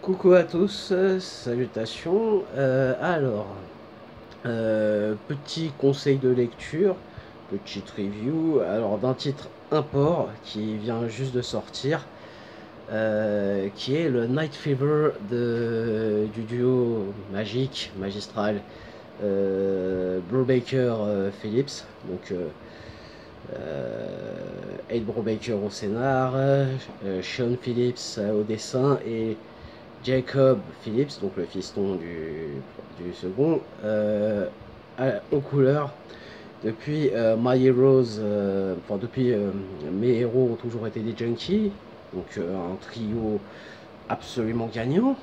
Coucou à tous, salutations. Petit conseil de lecture, petite review. Alors, d'un titre import qui vient juste de sortir, qui est le Night Fever du duo magistral Brubaker Phillips. Donc, Ed Brubaker au scénar, Sean Phillips au dessin et Jacob Phillips, donc le fiston du second, aux couleurs. Depuis My Heroes, depuis mes héros ont toujours été des junkies, donc un trio absolument gagnant.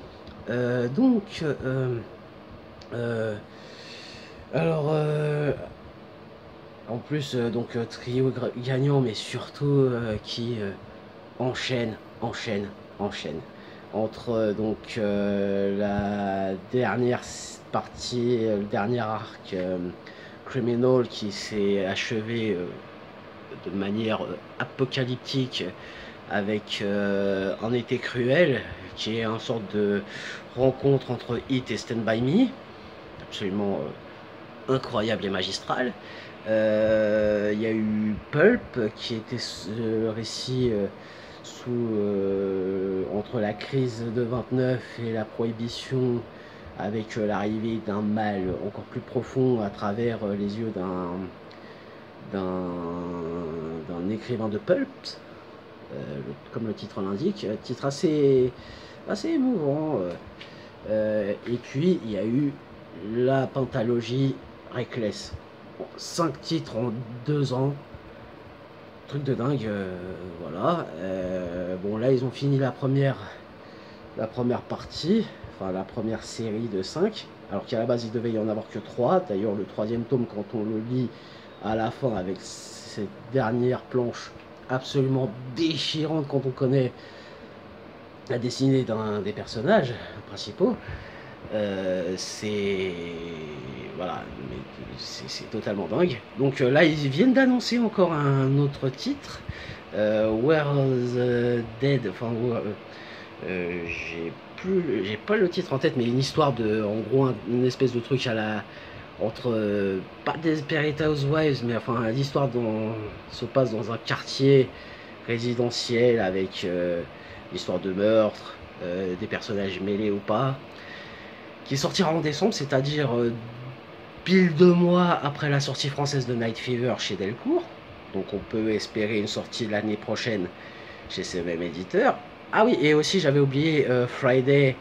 Donc, alors, en plus, trio gagnant, mais surtout qui enchaîne entre la dernière partie, le dernier arc Criminal qui s'est achevé de manière apocalyptique avec Un été cruel, qui est une sorte de rencontre entre Hit et Stand By Me, absolument incroyable et magistrale. Il y a eu Pulp qui était le récit entre la crise de 29 et la prohibition, avec l'arrivée d'un mal encore plus profond à travers les yeux d'un écrivain de pulp, comme le titre l'indique, titre assez émouvant. Et puis il y a eu la pentalogie Reckless, 5 titres en 2 ans, truc de dingue. Voilà. Bon, là ils ont fini la première partie, enfin la première série de 5, alors qu'à la base il devait y en avoir que 3. D'ailleurs le troisième tome, quand on le lit à la fin avec cette dernière planche absolument déchirante, quand on connaît la destinée d'un des personnages principaux, c'est voilà, c'est totalement dingue. Donc là ils viennent d'annoncer encore un autre titre, Where's Dead, enfin j'ai pas le titre en tête, mais une histoire de, en gros, une espèce de truc à la entre pas Desperate Housewives, mais enfin l'histoire se passe dans un quartier résidentiel avec l'histoire de meurtre, des personnages mêlés ou pas, qui sortira en décembre, c'est-à-dire pile 2 mois après la sortie française de Night Fever chez Delcourt. Donc on peut espérer une sortie l'année prochaine chez ce même éditeur. Ah oui, et aussi j'avais oublié Friday,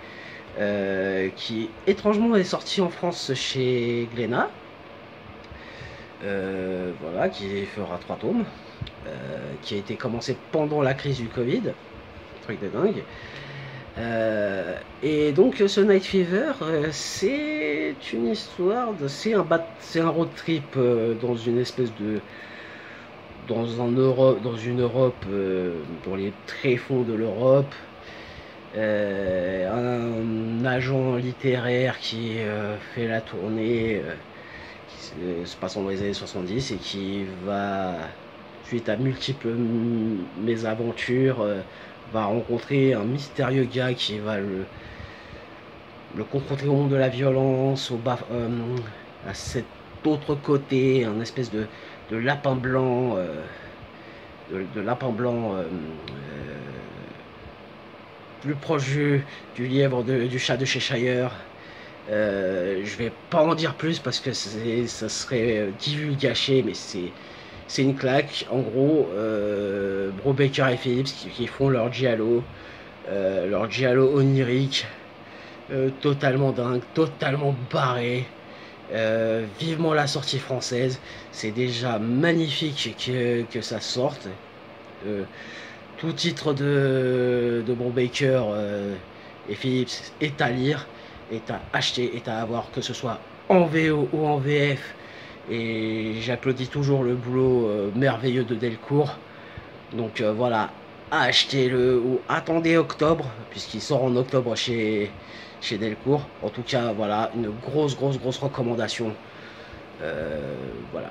qui étrangement est sorti en France chez Glénat. Voilà, qui fera 3 tomes, qui a été commencé pendant la crise du Covid, truc de dingue. Et donc ce Night Fever, c'est une histoire c'est un road trip dans une espèce de dans une Europe, dans les tréfonds de l'Europe, un agent littéraire qui fait la tournée, qui se passe dans les années 70 et qui va, suite à multiples mésaventures, va rencontrer un mystérieux gars qui va le confronter au monde de la violence, à cet autre côté, un espèce de lapin blanc, plus proche du lièvre, du chat de Cheshire. Je vais pas en dire plus parce que ça serait divulgaché, mais c'est une claque. En gros, Brubaker et Phillips qui font leur giallo onirique, totalement dingue, totalement barré. Vivement la sortie française, c'est déjà magnifique que ça sorte. Tout titre de Brubaker et Phillips est à lire, est à acheter, est à avoir, que ce soit en VO ou en VF. Et j'applaudis toujours le boulot merveilleux de Delcourt. Donc voilà, achetez-le ou attendez octobre, puisqu'il sort en octobre chez Delcourt. En tout cas, voilà, une grosse recommandation. Voilà.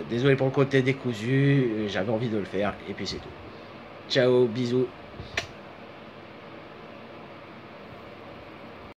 Désolé pour le côté décousu, j'avais envie de le faire, et puis c'est tout. Ciao, bisous.